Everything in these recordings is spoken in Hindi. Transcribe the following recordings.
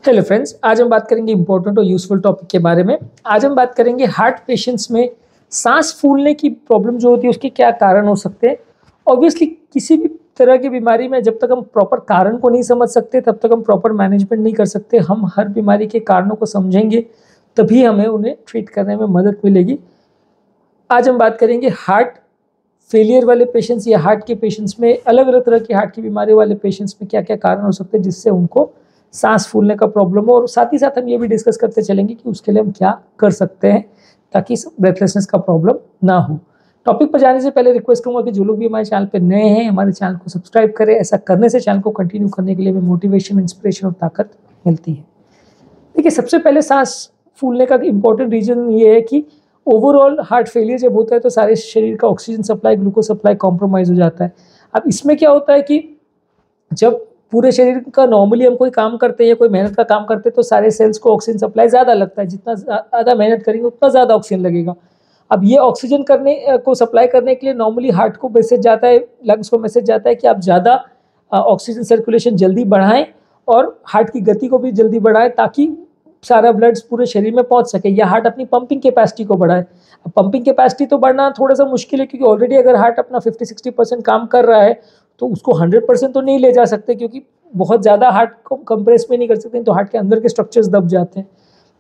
हेलो फ्रेंड्स, आज हम बात करेंगे इंपॉर्टेंट और यूजफुल टॉपिक के बारे में। आज हम बात करेंगे हार्ट पेशेंट्स में सांस फूलने की प्रॉब्लम जो होती है उसके क्या कारण हो सकते हैं। ऑब्वियसली किसी भी तरह की बीमारी में जब तक हम प्रॉपर कारण को नहीं समझ सकते तब तक हम प्रॉपर मैनेजमेंट नहीं कर सकते। हम हर बीमारी के कारणों को समझेंगे तभी हमें उन्हें ट्रीट करने में मदद मिलेगी। आज हम बात करेंगे हार्ट फेलियर वाले पेशेंट्स या हार्ट के पेशेंट्स में, अलग अलग तरह की हार्ट की बीमारी वाले पेशेंट्स में क्या क्या कारण हो सकते हैं जिससे उनको सांस फूलने का प्रॉब्लम हो, और साथ ही साथ हम ये भी डिस्कस करते चलेंगे कि उसके लिए हम क्या कर सकते हैं ताकि ब्रेथलेसनेस का प्रॉब्लम ना हो। टॉपिक पर जाने से पहले रिक्वेस्ट करूंगा कि जो लोग भी हमारे चैनल पर नए हैं हमारे चैनल को सब्सक्राइब करें। ऐसा करने से चैनल को कंटिन्यू करने के लिए हमें मोटिवेशन, इंस्पिरेशन और ताकत मिलती है। देखिए, सबसे पहले सांस फूलने का इंपॉर्टेंट रीजन ये है कि ओवरऑल हार्ट फेलियर जब होता है तो सारे शरीर का oxygen supply, glucose supply compromise हो जाता है। अब इसमें क्या होता है कि जब पूरे शरीर का नॉर्मली हम कोई काम करते हैं या कोई मेहनत का काम करते हैं तो सारे सेल्स को ऑक्सीजन सप्लाई ज़्यादा लगता है। जितना ज़्यादा मेहनत करेंगे उतना ज़्यादा ऑक्सीजन लगेगा। अब ये ऑक्सीजन करने को सप्लाई करने के लिए नॉर्मली हार्ट को मैसेज जाता है, लंग्स को मैसेज जाता है कि आप ज़्यादा ऑक्सीजन सर्कुलेशन जल्दी बढ़ाएं और हार्ट की गति को भी जल्दी बढ़ाएं ताकि सारा ब्लड पूरे शरीर में पहुंच सके, या हार्ट अपनी पंपिंग कैपेसिटी को बढ़ाए। अब पंपिंग कैपेसिटी तो बढ़ना थोड़ा सा मुश्किल है क्योंकि ऑलरेडी अगर हार्ट अपना 50-60% काम कर रहा है तो उसको 100% तो नहीं ले जा सकते, क्योंकि बहुत ज़्यादा हार्ट को कंप्रेस में नहीं कर सकते तो हार्ट के अंदर के स्ट्रक्चर्स दब जाते हैं।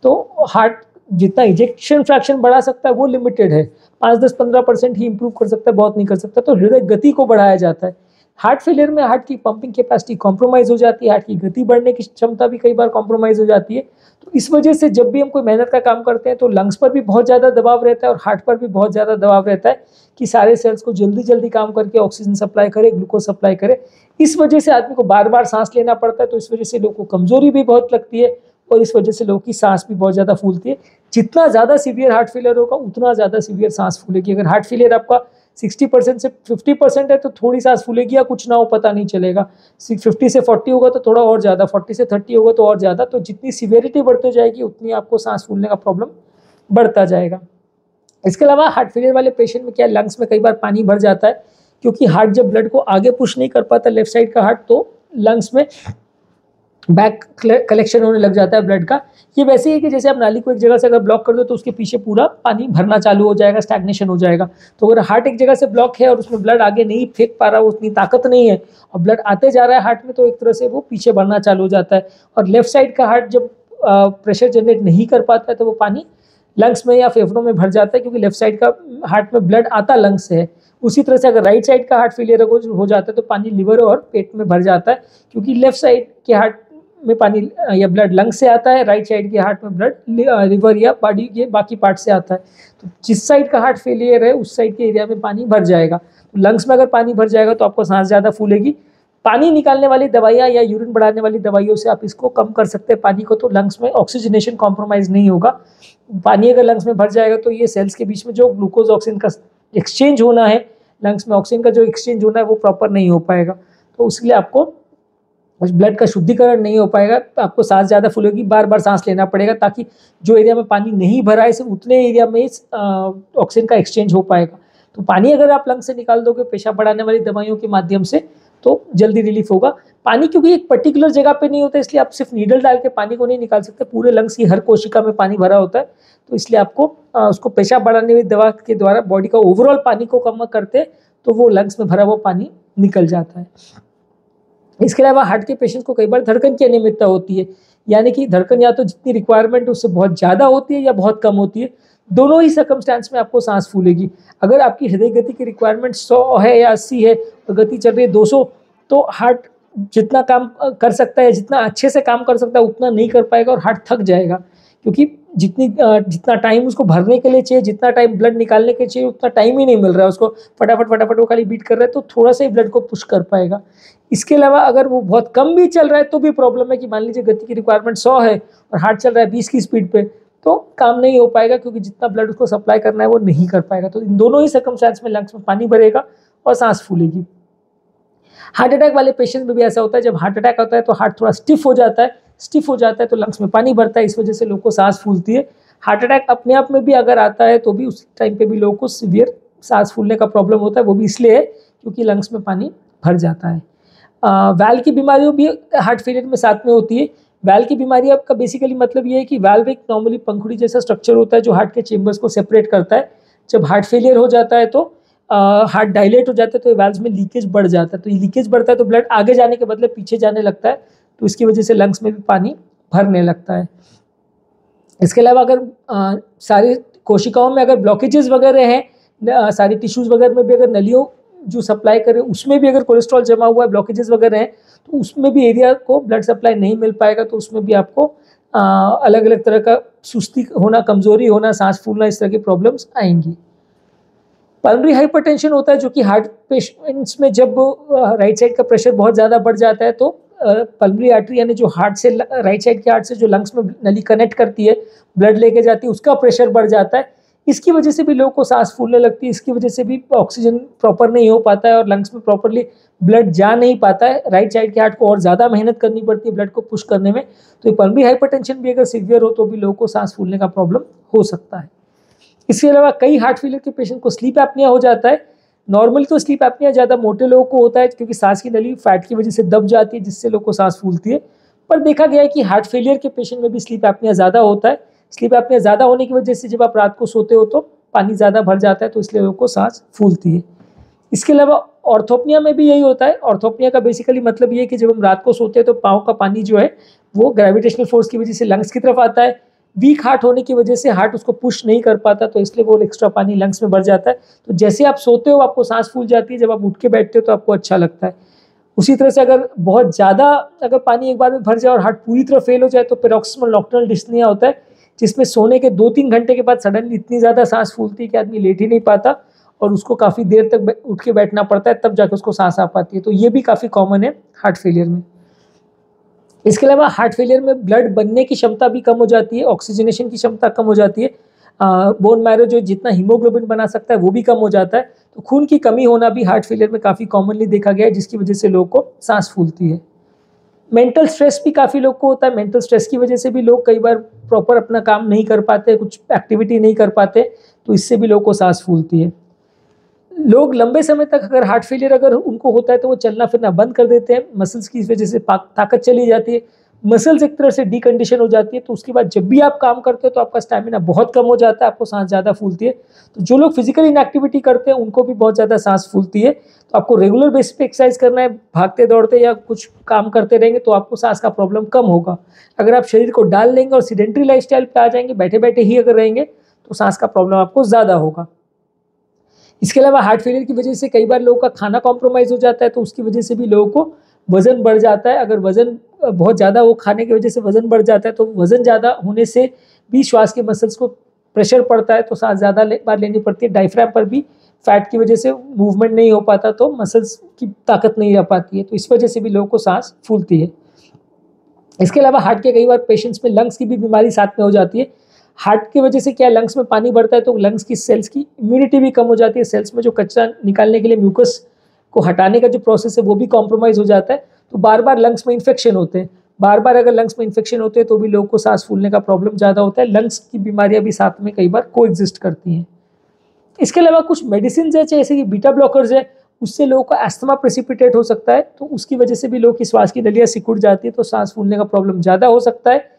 तो हार्ट जितना इजेक्शन फ्रैक्शन बढ़ा सकता है वो लिमिटेड है, 5-10-15% ही इंप्रूव कर सकता है, बहुत नहीं कर सकता। तो हृदय गति को बढ़ाया जाता है। हार्ट फेलियर में हार्ट की पंपिंग कैपेसिटी कॉम्प्रोमाइज़ हो जाती है, हार्ट की गति बढ़ने की क्षमता भी कई बार कॉम्प्रोमाइज़ हो जाती है। तो इस वजह से जब भी हम कोई मेहनत का काम करते हैं तो लंग्स पर भी बहुत ज़्यादा दबाव रहता है और हार्ट पर भी बहुत ज़्यादा दबाव रहता है कि सारे सेल्स को जल्दी जल्दी काम करके ऑक्सीजन सप्लाई करे, ग्लूकोज सप्लाई करे। इस वजह से आदमी को बार बार सांस लेना पड़ता है। तो इस वजह से लोगों को कमजोरी भी बहुत लगती है और इस वजह से लोगों की सांस भी बहुत ज़्यादा फूलती है। जितना ज़्यादा सीवियर हार्ट फेलियर होगा उतना ज़्यादा सीवियर सांस फूलेगी। अगर हार्ट फेलियर आपका 60% से 50% है तो थोड़ी सांस फूलेगी या कुछ ना हो पता नहीं चलेगा। 50 से 40 होगा तो थोड़ा और ज़्यादा, 40 से 30 होगा तो और ज़्यादा। तो जितनी सीवियरिटी बढ़ती जाएगी उतनी आपको सांस फूलने का प्रॉब्लम बढ़ता जाएगा। इसके अलावा हार्ट फेलियर वाले पेशेंट में क्या, लंग्स में कई बार पानी भर जाता है क्योंकि हार्ट जब ब्लड को आगे पुश नहीं कर पाता, लेफ्ट साइड का हार्ट, तो लंग्स में बैक कलेक्शन होने लग जाता है ब्लड का। ये वैसे ही है कि जैसे आप नाली को एक जगह से अगर ब्लॉक कर दो तो उसके पीछे पूरा पानी भरना चालू हो जाएगा, स्टैग्नेशन हो जाएगा। तो अगर हार्ट एक जगह से ब्लॉक है और उसमें ब्लड आगे नहीं फेंक पा रहा, उतनी ताकत नहीं है और ब्लड आते जा रहा है हार्ट में, तो एक तरह से वो पीछे भरना चालू हो जाता है। और लेफ्ट साइड का हार्ट जब प्रेशर जनरेट नहीं कर पाता है तो वो पानी लंग्स में या फेफड़ों में भर जाता है, क्योंकि लेफ्ट साइड का हार्ट में ब्लड आता लंग्स से है। उसी तरह से अगर राइट साइड का हार्ट फेलियर हो जाता है तो पानी लिवर और पेट में भर जाता है, क्योंकि लेफ्ट साइड के हार्ट में पानी या ब्लड लंग्स से आता है, राइट साइड के हार्ट में ब्लड लिवर या बॉडी के बाकी पार्ट से आता है। तो जिस साइड का हार्ट फेलियर है उस साइड के एरिया में पानी भर जाएगा। तो लंग्स में अगर पानी भर जाएगा तो आपको सांस ज़्यादा फूलेगी। पानी निकालने वाली दवाइयाँ या यूरिन बढ़ाने वाली दवाइयों से आप इसको कम कर सकते हैं पानी को, तो लंग्स में ऑक्सीजनेशन कॉम्प्रोमाइज़ नहीं होगा। पानी अगर लंग्स में भर जाएगा तो ये सेल्स के बीच में जो ग्लूकोज ऑक्सीजन का एक्सचेंज होना है, लंग्स में ऑक्सीजन का जो एक्सचेंज होना है वो प्रॉपर नहीं हो पाएगा। तो उसके लिए आपको ब्लड का शुद्धिकरण नहीं हो पाएगा, आपको सांस ज़्यादा फूलेगी, बार बार सांस लेना पड़ेगा ताकि जो एरिया में पानी नहीं भरा है सिर्फ उतने एरिया में ऑक्सीजन का एक्सचेंज हो पाएगा। तो पानी अगर आप लंग्स से निकाल दोगे पेशाब बढ़ाने वाली दवाइयों के माध्यम से तो जल्दी रिलीफ होगा। पानी क्योंकि एक पर्टिकुलर जगह पे नहीं होता, इसलिए आप सिर्फ नीडल डाल के पानी को नहीं निकाल सकते, पूरे लंग्स की हर कोशिका में पानी भरा होता है। तो इसलिए आपको उसको पेशाब बढ़ाने वाली दवा के द्वारा बॉडी का ओवरऑल पानी को कम करते तो वो लंग्स में भरा हुआ पानी निकल जाता है। इसके अलावा हार्ट के पेशेंट्स को कई बार धड़कन की अनियमितता होती है, यानी कि धड़कन या तो जितनी रिक्वायरमेंट उससे बहुत ज़्यादा होती है या बहुत कम होती है। दोनों ही सर्कमस्टेंस में आपको सांस फूलेगी। अगर आपकी हृदय गति की रिक्वायरमेंट 100 है या 80 है और गति चल रही है 200, तो हार्ट जितना काम कर सकता है, जितना अच्छे से काम कर सकता है उतना नहीं कर पाएगा और हार्ट थक जाएगा, क्योंकि जितना टाइम उसको भरने के लिए चाहिए, जितना टाइम ब्लड निकालने के चाहिए उतना टाइम ही नहीं मिल रहा है उसको। फटाफट वो खाली बीट कर रहा है तो थोड़ा सा ही ब्लड को पुश कर पाएगा। इसके अलावा अगर वो बहुत कम भी चल रहा है तो भी प्रॉब्लम है कि मान लीजिए गति की रिक्वायरमेंट 100 है और हार्ट चल रहा है 20 की स्पीड पे, तो काम नहीं हो पाएगा क्योंकि जितना ब्लड उसको सप्लाई करना है वो नहीं कर पाएगा। तो इन दोनों ही सर्कमस्टेंस में लंग्स में पानी भरेगा और सांस फूलेगी। हार्ट अटैक वाले पेशेंट में भी ऐसा होता है, जब हार्ट अटैक होता है तो हार्ट थोड़ा स्टिफ हो जाता है तो लंग्स में पानी भरता है, इस वजह से लोगों को सांस फूलती है। हार्ट अटैक अपने आप में भी अगर आता है तो भी उस टाइम पे भी लोगों को सीवियर सांस फूलने का प्रॉब्लम होता है, वो भी इसलिए है क्योंकि लंग्स में पानी भर जाता है। वैल की बीमारियों भी हार्ट फेलियर में साथ में होती है। वैल की बीमारी आपका बेसिकली मतलब ये है कि वैल्व एक नॉर्मली पंखुड़ी जैसा स्ट्रक्चर होता है जो हार्ट के चेम्बर्स को सेपरेट करता है। जब हार्ट फेलियर हो जाता है तो हार्ट डायलेट हो जाता है तो वैल्व्स में लीकेज बढ़ जाता है। तो ये लीकेज बढ़ता है तो ब्लड आगे जाने के बदले पीछे जाने लगता है, तो इसकी वजह से लंग्स में भी पानी भरने लगता है। इसके अलावा अगर सारी कोशिकाओं में अगर ब्लॉकेजेस वगैरह हैं, सारी टिश्यूज वगैरह में भी अगर नलियों जो सप्लाई करे उसमें भी अगर कोलेस्ट्रॉल जमा हुआ है, ब्लॉकेजेस वगैरह हैं, तो उसमें भी एरिया को ब्लड सप्लाई नहीं मिल पाएगा, तो उसमें भी आपको अलग अलग तरह का सुस्ती होना, कमजोरी होना, सांस फूलना, इस तरह की प्रॉब्लम्स आएंगी। पल्मोनरी हाइपरटेंशन होता है जो कि हार्ट पेशेंट्स में जब राइट साइड का प्रेशर बहुत ज़्यादा बढ़ जाता है तो पल्मोनरी आर्टरी यानी जो हार्ट से राइट साइड के हार्ट से जो लंग्स में नली कनेक्ट करती है, ब्लड लेके जाती है, उसका प्रेशर बढ़ जाता है। इसकी वजह से भी लोगों को सांस फूलने लगती है, इसकी वजह से भी ऑक्सीजन प्रॉपर नहीं हो पाता है और लंग्स में प्रॉपरली ब्लड जा नहीं पाता है। राइट साइड के हार्ट को और ज़्यादा मेहनत करनी पड़ती है ब्लड को पुश करने में। तो ये पल्मोनरी हाइपरटेंशन भी अगर सीवियर हो तो भी लोगों को सांस फूलने का प्रॉब्लम हो सकता है। इसके अलावा कई हार्ट फेलियर के पेशेंट को स्लीप एपनिया हो जाता है। नॉर्मली तो स्लीप एपनिया ज़्यादा मोटे लोगों को होता है क्योंकि सांस की नली फैट की वजह से दब जाती है, जिससे लोगों को सांस फूलती है। पर देखा गया है कि हार्ट फेलियर के पेशेंट में भी स्लीप एपनिया ज़्यादा होता है। स्लीप एपनिया ज़्यादा होने की वजह से जब आप रात को सोते हो तो पानी ज़्यादा भर जाता है, तो इसलिए लोगों को सांस फूलती है। इसके अलावा ऑर्थोपनिया में भी यही होता है। ऑर्थोपनिया का बेसिकली मतलब ये है कि जब हम रात को सोते हैं तो पाँव का पानी जो है वो ग्रेविटेशनल फोर्स की वजह से लंग्स की तरफ आता है। वीक हार्ट होने की वजह से हार्ट उसको पुश नहीं कर पाता, तो इसलिए वो एक्स्ट्रा पानी लंग्स में भर जाता है। तो जैसे आप सोते हो आपको सांस फूल जाती है, जब आप उठ के बैठते हो तो आपको अच्छा लगता है। उसी तरह से अगर बहुत ज़्यादा अगर पानी एक बार में भर जाए और हार्ट पूरी तरह फेल हो जाए तो पैरोक्सिमल नॉक्टर्नल डिस्निया होता है, जिसमें सोने के 2-3 घंटे के बाद सडनली इतनी ज़्यादा सांस फूलती है कि आदमी लेट ही नहीं पाता और उसको काफ़ी देर तक उठ के बैठना पड़ता है, तब जाकर उसको सांस आ पाती है। तो ये भी काफ़ी कॉमन है हार्ट फेलियर में। इसके अलावा हार्ट फेलियर में ब्लड बनने की क्षमता भी कम हो जाती है, ऑक्सीजनेशन की क्षमता कम हो जाती है। बोन मैरो जो जितना हीमोग्लोबिन बना सकता है वो भी कम हो जाता है। तो खून की कमी होना भी हार्ट फेलियर में काफ़ी कॉमनली देखा गया है, जिसकी वजह से लोगों को सांस फूलती है। मेंटल स्ट्रेस भी काफ़ी लोग को होता है। मेंटल स्ट्रेस की वजह से भी लोग कई बार प्रॉपर अपना काम नहीं कर पाते, कुछ एक्टिविटी नहीं कर पाते, तो इससे भी लोगों को सांस फूलती है। लोग लंबे समय तक अगर हार्ट फेलियर अगर उनको होता है तो वो चलना फिरना बंद कर देते हैं, मसल्स की वजह से ताकत चली जाती है, मसल्स एक तरह से डीकंडीशन हो जाती है। तो उसके बाद जब भी आप काम करते हो तो आपका स्टैमिना बहुत कम हो जाता है, आपको सांस ज़्यादा फूलती है। तो जो लोग फिजिकल इनएक्टिविटी करते हैं उनको भी बहुत ज़्यादा सांस फूलती है। तो आपको रेगुलर बेसिस पे एक्सरसाइज करना है, भागते दौड़ते या कुछ काम करते रहेंगे तो आपको सांस का प्रॉब्लम कम होगा। अगर आप शरीर को डाल लेंगे और सीडेंट्री लाइफस्टाइल पे आ जाएंगे, बैठे बैठे ही अगर रहेंगे, तो सांस का प्रॉब्लम आपको ज़्यादा होगा। इसके अलावा हार्ट फेलियर की वजह से कई बार लोगों का खाना कॉम्प्रोमाइज़ हो जाता है, तो उसकी वजह से भी लोगों को वज़न बढ़ जाता है। अगर वज़न बहुत ज़्यादा वो खाने की वजह से वज़न बढ़ जाता है, तो वज़न ज़्यादा होने से भी श्वास के मसल्स को प्रेशर पड़ता है, तो सांस ज़्यादा बार लेनी पड़ती है। डायफ्राम पर भी फैट की वजह से मूवमेंट नहीं हो पाता, तो मसल्स की ताकत नहीं रह पाती है, तो इस वजह से भी लोगों को सांस फूलती है। इसके अलावा हार्ट के कई बार पेशेंट्स में लंग्स की भी बीमारी साथ में हो जाती है। हार्ट की वजह से क्या लंग्स में पानी बढ़ता है तो लंग्स की सेल्स की इम्यूनिटी भी कम हो जाती है। सेल्स में जो कचरा निकालने के लिए म्यूकस को हटाने का जो प्रोसेस है वो भी कॉम्प्रोमाइज़ हो जाता है। तो बार बार लंग्स में इन्फेक्शन होते हैं। बार बार अगर लंग्स में इन्फेक्शन होते हैं तो भी लोगों को सांस फूलने का प्रॉब्लम ज़्यादा होता है। लंग्स की बीमारियाँ भी साथ में कई बार कोएग्जिस्ट करती हैं। इसके अलावा कुछ मेडिसिन है जैसे कि बीटा ब्लॉकर्स है, उससे लोगों का एस्थमा प्रेसिपिटेट हो सकता है, तो उसकी वजह से भी लोगों की श्वास की नलियाँ सिकुड़ जाती है, तो सांस फूलने का प्रॉब्लम ज़्यादा हो सकता है।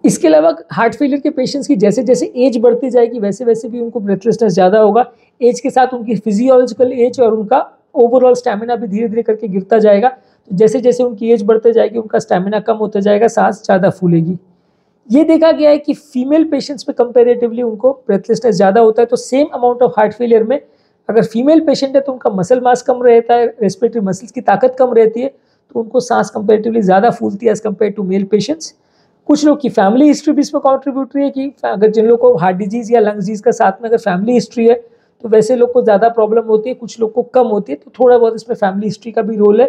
इसके अलावा हार्ट फेलियर के पेशेंट्स की जैसे जैसे एज बढ़ती जाएगी वैसे वैसे भी उनको ब्रेथलेसनेस ज़्यादा होगा। एज के साथ उनकी फिजियोलॉजिकल एज और उनका ओवरऑल स्टैमिना भी धीरे धीरे करके गिरता जाएगा। तो जैसे जैसे उनकी एज बढ़ते जाएगी उनका स्टैमिना कम होता जाएगा, सांस ज़्यादा फूलेगी। ये देखा गया है कि फीमेल पेशेंट्स में कंपेरेटिवली उनको ब्रेथलेसनेस ज़्यादा होता है। तो same amount of heart failure में अगर फीमेल पेशेंट है तो उनका मसल मास कम रहता है, रेस्पिरेटरी मसल्स की ताकत कम रहती है, तो उनको सांस कंपेरेटिवली ज़्यादा फूलती है as compare to male patients. कुछ लोग की फैमिली हिस्ट्री भी इसमें कॉन्ट्रीब्यूटरी है कि अगर जिन लोगों को हार्ट डिजीज़ या लंग डिजीज़ का साथ में अगर फैमिली हिस्ट्री है तो वैसे लोग को ज़्यादा प्रॉब्लम होती है, कुछ लोग को कम होती है। तो थोड़ा बहुत इसमें फैमिली हिस्ट्री का भी रोल है,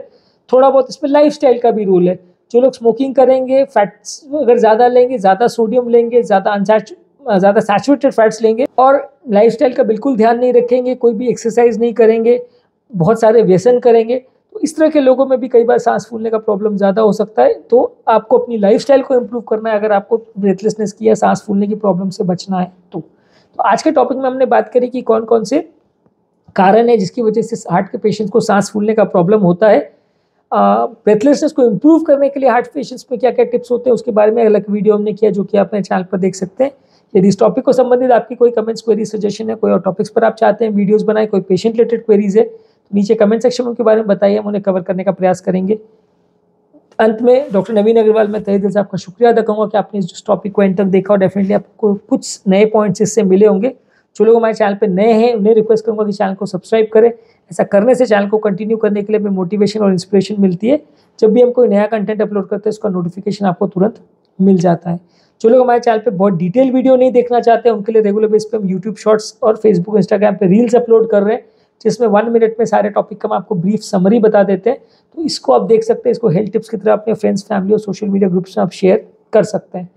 थोड़ा बहुत इसमें लाइफस्टाइल का भी रोल है। जो लोग स्मोकिंग करेंगे, फैट्स अगर ज़्यादा लेंगे, ज़्यादा सोडियम लेंगे, ज़्यादा सैचुरेटेड फैट्स लेंगे और लाइफस्टाइल का बिल्कुल ध्यान नहीं रखेंगे, कोई भी एक्सरसाइज नहीं करेंगे, बहुत सारे व्यसन करेंगे, तो इस तरह के लोगों में भी कई बार सांस फूलने का प्रॉब्लम ज़्यादा हो सकता है। तो आपको अपनी लाइफस्टाइल को इम्प्रूव करना है अगर आपको ब्रेथलेसनेस की या सांस फूलने की प्रॉब्लम से बचना है। तो आज के टॉपिक में हमने बात करी कि कौन कौन से कारण है जिसकी वजह से हार्ट के पेशेंट को सांस फूलने का प्रॉब्लम होता है। ब्रेथलेसनेस को इम्प्रूव करने के लिए हार्ट पेशेंट्स में क्या क्या टिप्स होते हैं उसके बारे में अलग वीडियो हमने किया, जो कि आप अपने चैनल पर देख सकते हैं। यदि इस टॉपिक को संबंधित आपकी कोई कमेंट्स, क्वेरी, सजेशन है, कोई और टॉपिक्स पर आप चाहते हैं वीडियोस बनाए, कोई पेशेंट रिलेटेड क्वेरीज है, तो नीचे कमेंट सेक्शन में उनके बारे में बताइए, हम उन्हें कवर करने का प्रयास करेंगे। अंत में डॉक्टर नवीन अग्रवाल, मैं तहे दिल से आपका शुक्रिया अदा करूँगा कि आपने इस टॉपिक को एंड तक देखा और डेफिनेटली आपको कुछ नए पॉइंट्स इससे मिले होंगे। जो लोग हमारे चैनल पर नए हैं उन्हें रिक्वेस्ट करूँगा कि चैनल को सब्सक्राइब करें। ऐसा करने से चैनल को कंटिन्यू करने के लिए हमें मोटिवेशन और इंस्पिरेशन मिलती है। जब भी हम कोई नया कंटेंट अपलोड करते हैं उसका नोटिफिकेशन आपको तुरंत मिल जाता है। जो लोग हमारे चैनल पे बहुत डिटेल वीडियो नहीं देखना चाहते हैं उनके लिए रेगुलर बेस पे हम यूट्यूब शॉर्ट्स और फेसबुक, इंस्टाग्राम पे रील्स अपलोड कर रहे हैं, जिसमें 1 मिनट में सारे टॉपिक का हम आपको ब्रीफ समरी बता देते हैं। तो इसको आप देख सकते हैं, इसको हेल्थ टिप्स की तरह अपने फ्रेंड्स, फैमिली और सोशल मीडिया ग्रुप्स में आप शेयर कर सकते हैं।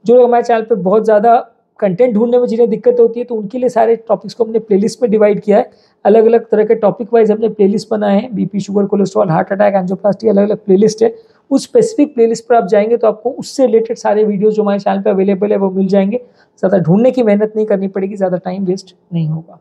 जो लोग हमारे चैनल पर बहुत ज़्यादा कंटेंट ढूंढने में जिन्हें दिक्कत होती है तो उनके लिए सारे टॉपिक्स को हमने प्लेलिस्ट में डिवाइड किया है। अलग अलग तरह के टॉपिक वाइज हमने प्लेलिस्ट बनाए हैं। BP, sugar, cholesterol, heart attack, angioplasty, अलग अलग प्लेलिस्ट है। उस स्पेसिफिक प्लेलिस्ट पर आप जाएंगे तो आपको उससे रिलेटेड सारे वीडियोस जो हमारे चैनल पे अवेलेबल है वो मिल जाएंगे। ज़्यादा ढूंढने की मेहनत नहीं करनी पड़ेगी, ज़्यादा टाइम वेस्ट नहीं होगा।